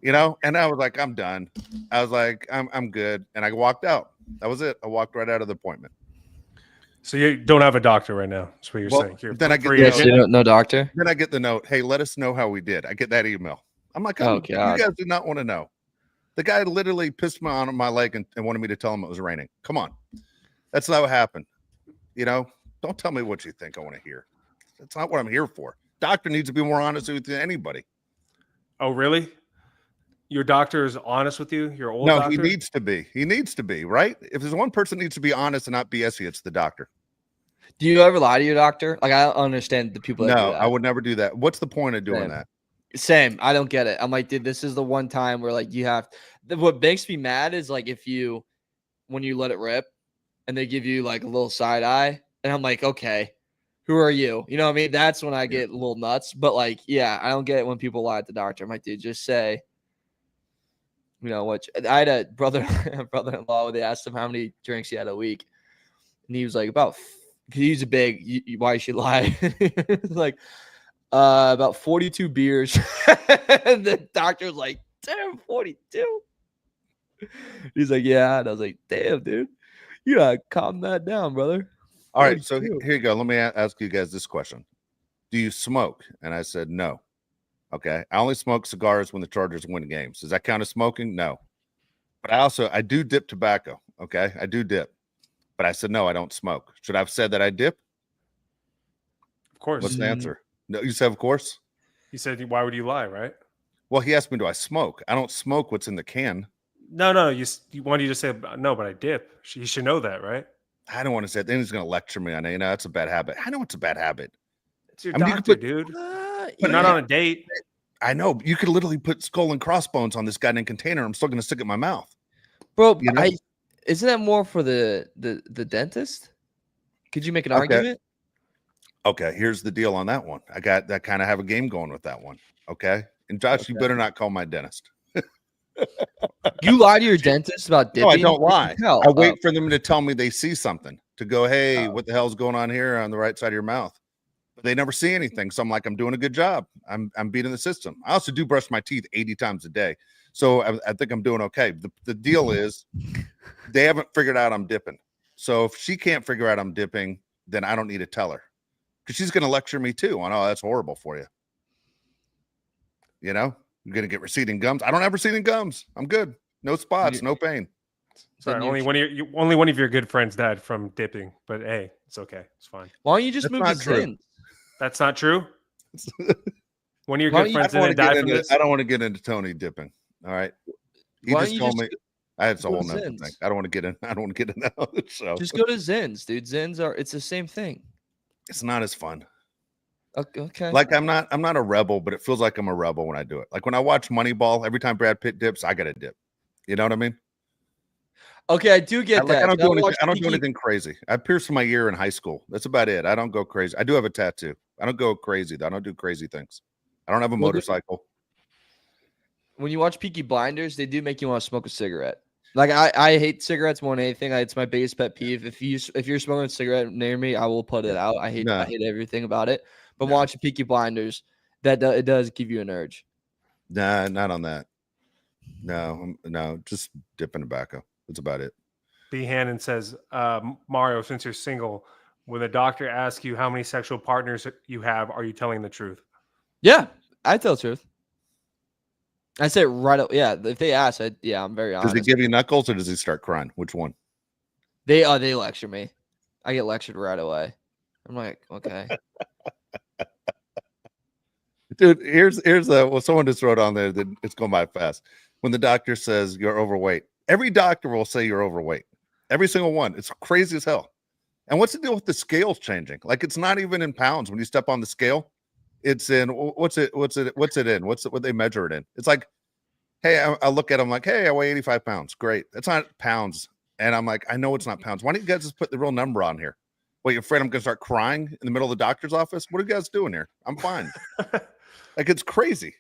You know? And I was like, I'm done. I was like, I'm good. And I walked out. That was it. I walked right out of the appointment. So you don't have a doctor right now. That's what you're saying. Then I get no doctor. Then I get the note. Hey, let us know how we did. I get that email. I'm like, oh, you guys do not want to know. The guy literally pissed me on my leg and wanted me to tell him it was raining. Come on. That's not what happened. You know, don't tell me what you think I want to hear. That's not what I'm here for. Doctor needs to be more honest with you than anybody. Oh, really? Your doctor is honest with you? Your old doctor? No, he needs to be. He needs to be, right? If there's one person that needs to be honest and not BS, it's the doctor. Do you ever lie to your doctor? Like, I don't understand the people that do that. I would never do that. What's the point of doing that? Same. I don't get it. I'm like, dude, this is the one time where, like, you have what makes me mad is, like, when you let it rip and they give you, like, a little side eye, and I'm like, okay, who are you? You know what I mean? That's when I get a little nuts. But, like, yeah, I don't get it when people lie at the doctor. I'm like, dude, just say, you know what? I had a brother-in-law where they asked him how many drinks he had a week, and he was like, he's a big, why you should lie? Like, about 42 beers. And the doctor's like, damn, 42. He's like, yeah. And I was like, damn, dude, you gotta calm that down, brother. All right, so here you go. Let me ask you guys this question. Do you smoke? And I said, no. Okay. I only smoke cigars when the Chargers win games. Does that count as smoking? No. But I do dip tobacco. Okay. I do dip. But I said, no, I don't smoke. Should I have said that I dip? Of course. What's the answer? No, you said, of course. He said, why would you lie, right? Well, he asked me, do I smoke? I don't smoke what's in the can. No. You wanted you to say, no, but I dip. You should know that, right? I don't want to say it. Then he's going to lecture me on it. You know, that's a bad habit. I know it's a bad habit. It's your doctor, dude. But not on a date. I know. You could literally put skull and crossbones on this goddamn container. I'm still going to stick it in my mouth. Bro, you know? Isn't that more for the dentist? Could you make an argument? Okay, here's the deal on that one. I got that kind of have a game going with that one. Okay. And Josh, you better not call my dentist. You lie to your dentist about dipping? No, I don't lie. I wait for them to tell me they see something to go, hey, what the hell's going on here on the right side of your mouth? But they never see anything. So I'm like, I'm doing a good job. I'm beating the system. I also do brush my teeth 80 times a day. So I think I'm doing okay. The deal is they haven't figured out I'm dipping. So if she can't figure out I'm dipping, then I don't need to tell her. Because she's going to lecture me too on, oh, that's horrible for you. You know, you're going to get receding gums. I don't have receding gums. I'm good. No spots, no pain. Sorry, only one of your good friends died from dipping, but hey, it's okay. It's fine. Why don't you just move to Zins? That's not true. One of your good friends didn't die from this. I don't want to get into Tony dipping. All right. He just told me. It's a whole nother thing. I don't want to get in. I don't want to get in that. So just go to Zins, dude. Zins it's the same thing. It's not as fun. Okay. Like I'm not a rebel, but it feels like I'm a rebel when I do it. Like when I watch Moneyball, every time Brad Pitt dips, I got to dip. You know what I mean? Okay, I do get that. I don't do anything crazy. I pierced my ear in high school. That's about it. I don't go crazy. I do have a tattoo. I don't go crazy though. I don't do crazy things. I don't have a motorcycle. When you watch Peaky Blinders, they do make you want to smoke a cigarette. Like I hate cigarettes more than anything. It's my biggest pet peeve. If you're smoking a cigarette near me, I will put it out. I hate everything about it. But watching Peaky Blinders, it does give you an urge. Nah, not on that. No, just dipping tobacco. That's about it. B. Hannon says, Mario, since you're single, when the doctor asks you how many sexual partners you have, are you telling the truth? Yeah, I tell the truth. I say it right up. Yeah, if they ask, I'm very honest. Does he give you knuckles or does he start crying? Which one? They lecture me. I get lectured right away. I'm like, okay. Dude, here's someone just wrote on there that it's going by fast. When the doctor says you're overweight, every doctor will say you're overweight. Every single one. It's crazy as hell. And what's the deal with the scales changing? Like it's not even in pounds when you step on the scale. It's in what's it in? What they measure it in? It's like, hey, I look at them like, hey, I weigh 85 pounds. Great. That's not pounds. And I'm like, I know it's not pounds. Why don't you guys just put the real number on here? Wait, you're afraid I'm gonna start crying in the middle of the doctor's office? What are you guys doing here? I'm fine. Like it's crazy,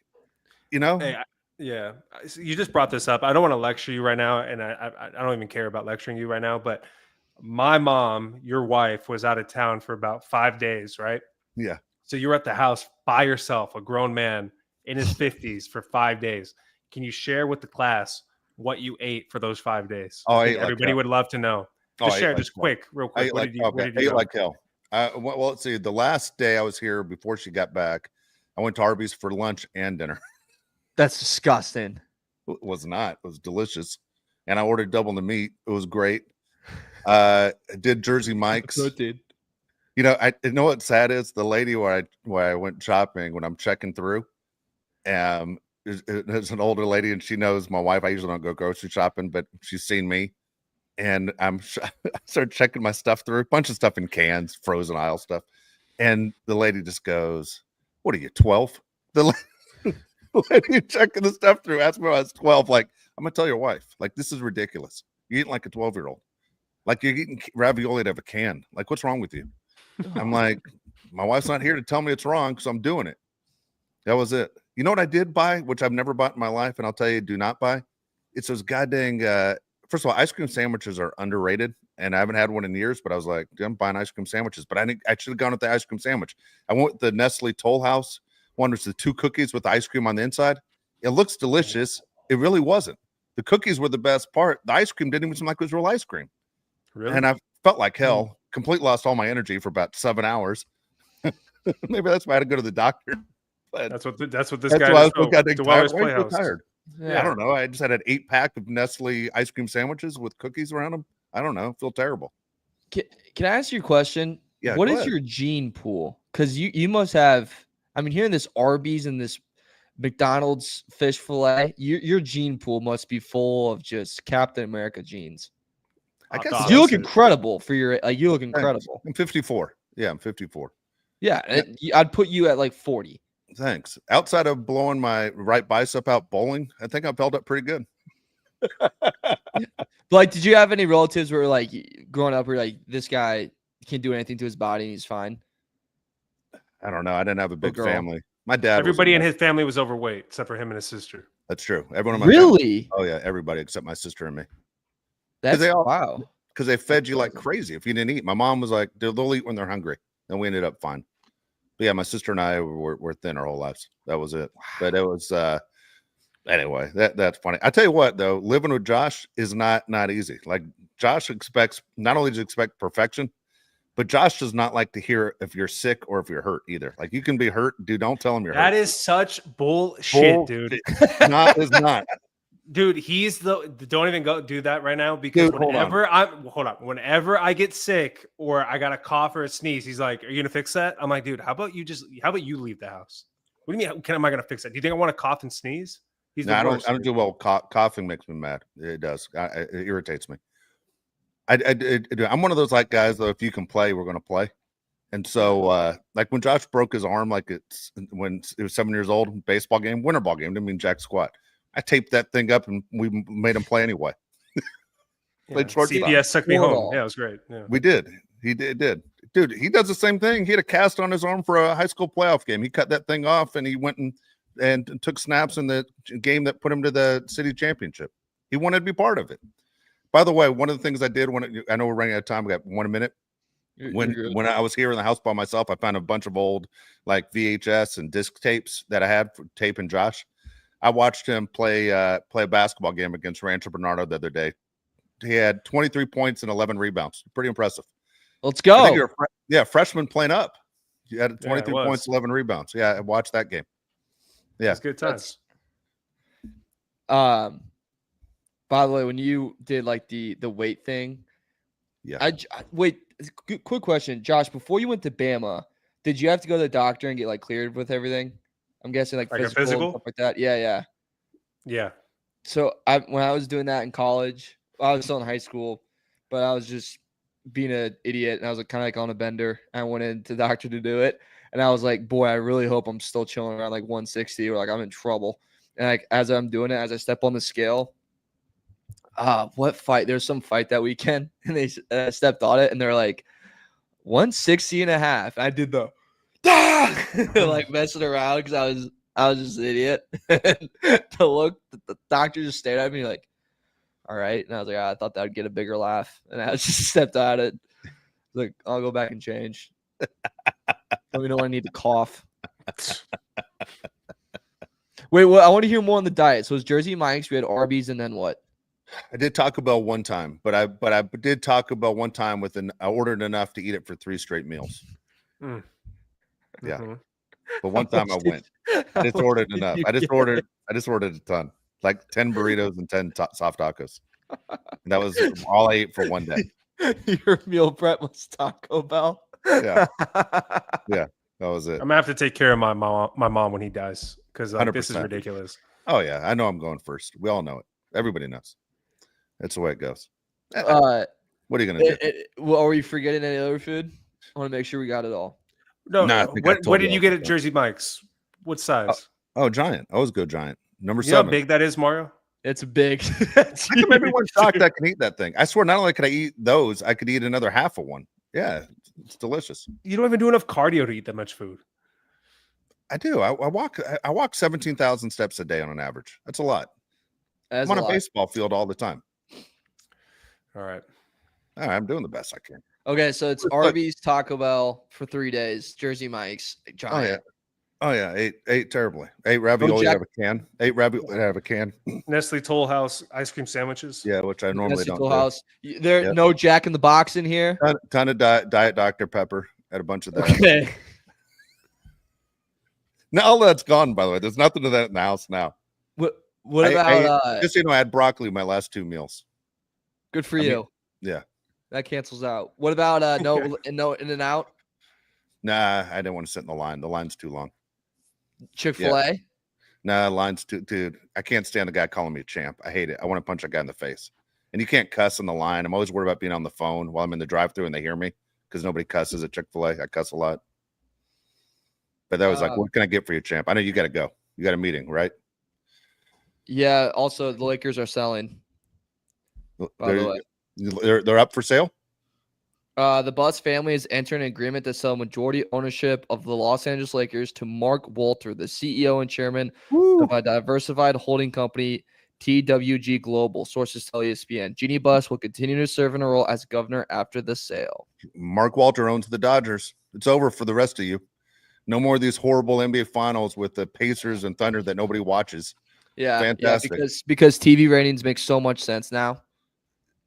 you know? Hey, yeah, you just brought this up. I don't want to lecture you right now, and I don't even care about lecturing you right now. But my mom, your wife, was out of town for about 5 days, right? Yeah. So you were at the house by yourself, a grown man in his 50s for 5 days. Can you share with the class what you ate for those 5 days? Oh, I I think ate like everybody hell. would love to know. Oh, Just I ate share, like just hell. quick, real I quick. ate What like did you? hell. What I did you ate go? like hell. Well, let's see. The last day I was here before she got back, I went to Arby's for lunch and dinner. That's disgusting. It was not. It was delicious. And I ordered double the meat. It was great. Did Jersey Mike's. Dude. You know what sad is? The lady where I went shopping when I'm checking through, is an older lady and she knows my wife. I usually don't go grocery shopping, but she's seen me. And I started checking my stuff through, a bunch of stuff in cans, frozen aisle stuff. And the lady just goes, "What are you, 12?" The lady checking the stuff through asked me when I was 12. Like, I'm gonna tell your wife, like, this is ridiculous. You're eating like a 12-year-old. Like you're eating ravioli out of a can. Like, what's wrong with you? I'm like, my wife's not here to tell me it's wrong because I'm doing it. That was it. You know what I did buy, which I've never bought in my life, and I'll tell you, do not buy. It's those goddamn. First of all, ice cream sandwiches are underrated, and I haven't had one in years. But I was like, I'm buying ice cream sandwiches. But I should have gone with the ice cream sandwich. I went with the Nestle Toll House one, which is the 2 cookies with the ice cream on the inside. It looks delicious. It really wasn't. The cookies were the best part. The ice cream didn't even seem like it was real ice cream. Really? And I felt like hell. Completely lost all my energy for about 7 hours. Maybe that's why I had to go to the doctor. But that's what this that's guy why I is. was so goddamn The tired. Wellness Why are you so Playhouse. tired? Yeah. I don't know. I just had an 8-pack of Nestle ice cream sandwiches with cookies around them. I don't know. I feel terrible. Can I ask you a question? Yeah. What go is ahead. your gene pool? Because you must have. I mean, hearing this Arby's and this McDonald's fish fillet, your gene pool must be full of just Captain America genes. I guess thought You look that's it. incredible for your. You look Thanks. incredible. I'm 54. Yeah, I'm 54. Yeah, I'd put you at like 40. Thanks. Outside of blowing my right bicep out bowling, I think I've held up pretty good. Like, did you have any relatives where like growing up where like this guy can't do anything to his body and he's fine? I don't know. I didn't have a big girl. family. My dad. Everybody in his family was overweight except for him and his sister. That's true. Everyone in my family. Really? Oh yeah, everybody except my sister and me. That's they all- wow. Because they fed you like crazy if you didn't eat. My mom was like, they'll eat when they're hungry. And we ended up fine. But yeah, my sister and I were thin our whole lives. That was it. But it was anyway, that's funny. I tell you what, though, living with Josh is not easy. Like Josh expects not only does he expect perfection, but Josh does not like to hear if you're sick or if you're hurt either. Like you can be hurt, dude. Don't tell him you're hurt. That is such bullshit, dude. Is not. Dude, he's the don't even go do that right now because Dude, hold whenever I get sick or I got a cough or a sneeze, he's like, "Are you gonna fix that?" I'm like, "Dude, how about you leave the house?" What do you mean? Am I gonna fix that? Do you think I want to cough and sneeze? He's No, the I worst, don't dude. do well. Coughing makes me mad. It does. It irritates me. I'm one of those like guys though. If you can play, we're gonna play. And so, like when Josh broke his arm, like when it was 7 years old, baseball game, winter ball game, didn't mean jack squat. I taped that thing up and we made him play anyway. Played shortstop. CPS took me Football. home. Yeah, it was great. Yeah. We did. He did. Dude, he does the same thing. He had a cast on his arm for a high school playoff game. He cut that thing off and he went and took snaps in the game that put him to the city championship. He wanted to be part of it. By the way, one of the things I did I know we're running out of time. We got 1 minute. When I was here in the house by myself, I found a bunch of old like VHS and disc tapes that I had for taping Josh. I watched him play a basketball game against Rancho Bernardo the other day. He had 23 points and 11 rebounds. Pretty impressive. Let's go. I think you're freshman playing up. You had 23 was. points, 11 rebounds. Yeah, I watched that game. Yeah, It's good times. By the way, when you did like the weight thing, yeah. Wait, quick question, Josh. Before you went to Bama, did you have to go to the doctor and get like cleared with everything? I'm guessing like a physical and physical? stuff like that. Yeah. Yeah. So when I was doing that in college, I was still in high school, but I was just being an idiot and I was like kind of like on a bender. I went into the doctor to do it, and I was like, boy, I really hope I'm still chilling around like 160 or like I'm in trouble. And like as I'm doing it, as I step on the scale, what fight? There's some fight that weekend, and they stepped on it, and they're like 160 and a half. I did the like messing around because I was just an idiot. The look, the doctor just stared at me like, all right. And I was like, I thought that would get a bigger laugh. And I just stepped out it. Like, I'll go back and change. Let me know when I need to cough. Wait, well, I want to hear more on the diet. So it was Jersey Mike's, we had Arby's, and then what? I did Taco Bell one time, but I did Taco Bell one time I ordered enough to eat it for 3 straight meals. Mm. Yeah. Mm-hmm. But one time I went. I just ordered enough. I just ordered a ton. Like 10 burritos and 10 soft tacos. And that was all I ate for one day. Your meal prep was Taco Bell. Yeah. Yeah. That was it. I'm gonna have to take care of my mom when he dies because this is 100%. ridiculous. Oh yeah, I know I'm going first. We all know it. Everybody knows. That's the way it goes. What are you gonna do? Well, are we forgetting any other food? I want to make sure we got it all. No, I think I what told did you you get all at Jersey Mike's? What size? Oh, giant. I always go giant. Number You know 7. how big that is, Mario? It's big. That's everyone shocked I can eat that thing. I swear, not only could I eat those, I could eat another half of one. Yeah, it's delicious. You don't even do enough cardio to eat that much food. I do. I walk 17,000 steps a day on an average. That's a lot. That's I'm on a a lot. baseball field all the time. All right. All right, I'm doing the best I can. Okay, so it's Arby's, Taco Bell for 3 days, Jersey Mike's, giant. Oh yeah, ate terribly. Ate ravioli out of a can. Ate ravioli out of a can. Nestle Toll House ice cream sandwiches. Yeah, which I normally Nestle don't Toll do. House. There, no Jack in the Box in here. Ton of Diet Dr. Pepper. Had a bunch of that. Okay. Now all that's gone, by the way. There's nothing of that in the house now. What about just so you know, I had broccoli my last 2 meals. good for I mean, you? yeah. That cancels out. What about no In-N-Out? Nah, I didn't want to sit in the line. The line's too long. Chick-fil-A? Nah, line's too, dude. I can't stand the guy calling me a champ. I hate it. I want to punch a guy in the face. And you can't cuss on the line. I'm always worried about being on the phone while I'm in the drive-thru and they hear me because nobody cusses at Chick-fil-A. I cuss a lot. But that was like, what can I get for you, champ? I know you got to go. You got a meeting, right? Yeah. Also, the Lakers are selling. By the way, They're up for sale. The Bus family is entering an agreement to sell majority ownership of the Los Angeles Lakers to Mark Walter, the CEO and chairman of a diversified holding company, TWG Global. Sources tell ESPN. Jeannie Buss will continue to serve in a role as governor after the sale. Mark Walter owns the Dodgers. It's over for the rest of you. No more of these horrible NBA finals with the Pacers and Thunder that nobody watches. Yeah, fantastic. Yeah, because TV ratings make so much sense now.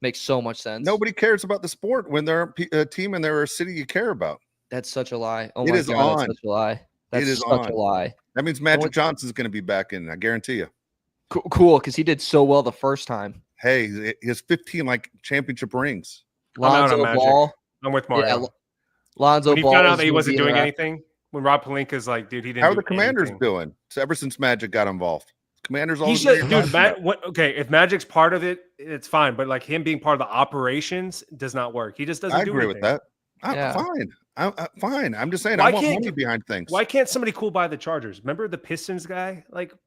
Makes so much sense. Nobody cares about the sport when they're a team and they're a city you care about. That's such a lie. Oh it my is God, on. that's such a lie. That's such a lie. That means Magic Johnson's going to be back in. I guarantee you. Cool, because he did so well the first time. Hey, he has 15 championship rings. Lonzo Ball. I'm with Mario. Yeah, Lonzo when he Ball found out that he wasn't doing anything, when Rob Pelinka's like, dude, he didn't. How are the Commanders doing? So ever since Magic got involved, Commanders always. Okay, if Magic's part of it, it's fine. But him being part of the operations does not work. He just doesn't. I agree with that. Fine. I'm fine. I'm just saying. I want money behind things. Why can't somebody cool buy the Chargers? Remember the Pistons guy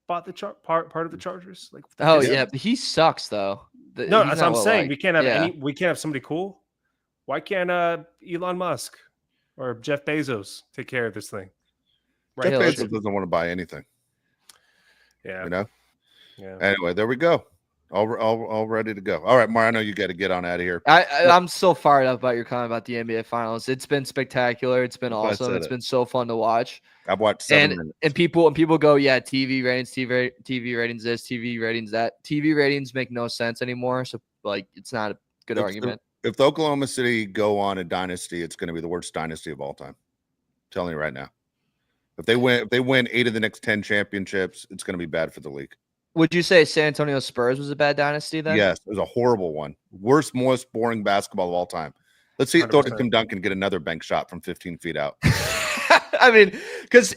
bought the part of the Chargers. Yeah, he sucks though. No, that's what I'm saying. We can't have We can't have somebody cool. Why can't Elon Musk or Jeff Bezos take care of this thing? Jeff Bezos doesn't want to buy anything. Yeah. You know. Yeah. Anyway, there we go. All ready to go. All right, Mar, I know you got to get on out of here. I'm so fired up about your comment about the NBA Finals. It's been spectacular. It's been awesome. It's been so fun to watch. I've watched 7 minutes. And people go, yeah, TV ratings, TV ratings this, TV ratings that. TV ratings make no sense anymore. So it's not a good argument. If the Oklahoma City go on a dynasty, it's going to be the worst dynasty of all time. I'm telling you right now. If they win 8 of the next 10 championships, it's going to be bad for the league. Would you say San Antonio Spurs was a bad dynasty then? Yes, it was a horrible one. Worst, most boring basketball of all time. Let's see Thornton Tim Duncan get another bank shot from 15 feet out. I mean, because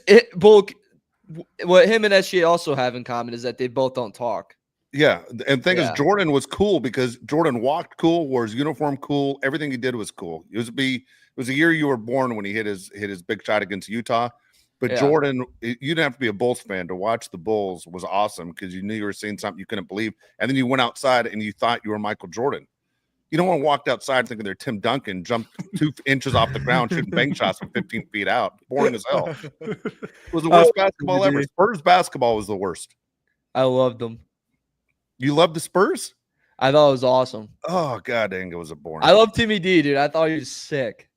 what him and SGA also have in common is that they both don't talk. Yeah, and the thing is, Jordan was cool because Jordan walked cool, wore his uniform cool. Everything he did was cool. It was a year you were born when he hit his big shot against Utah. But Jordan, you didn't have to be a Bulls fan to watch the Bulls. Was awesome because you knew you were seeing something you couldn't believe. And then you went outside and you thought you were Michael Jordan. You don't want to walk outside thinking they're Tim Duncan, jump 2 inches off the ground, shooting bank shots from 15 feet out. Boring as hell. It was the worst basketball ever. Spurs basketball was the worst. I loved them. You loved the Spurs? I thought it was awesome. Oh, God dang, it was a boring. I love Timmy D, dude. I thought he was sick.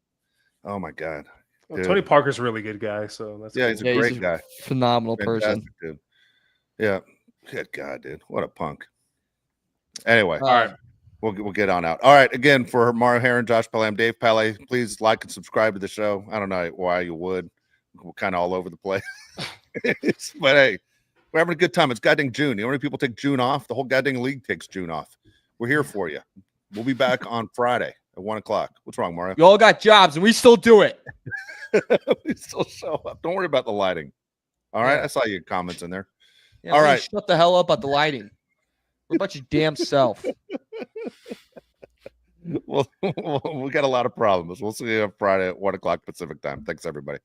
Oh, my God. Well, Tony Parker's a really good guy. So that's he's a great guy. Phenomenal Fantastic, person. dude. Yeah. Good God, dude. What a punk. Anyway. All right. We'll get on out. All right. Again, for Mario Heron, Josh Pele, I'm Dave Pele. Please like and subscribe to the show. I don't know why you would. We're kind of all over the place. But hey, we're having a good time. It's goddamn June. You know how many people take June off? The whole goddamn league takes June off. We're here for you. We'll be back on Friday at 1 o'clock. What's wrong, Mario? We all got jobs and we still do it. We still show up. Don't worry about the lighting. All right. I saw your comments in there. Yeah, all right. Shut the hell up about the lighting. What about your damn self? Well, we got a lot of problems. We'll see you on Friday at 1 o'clock Pacific time. Thanks, everybody.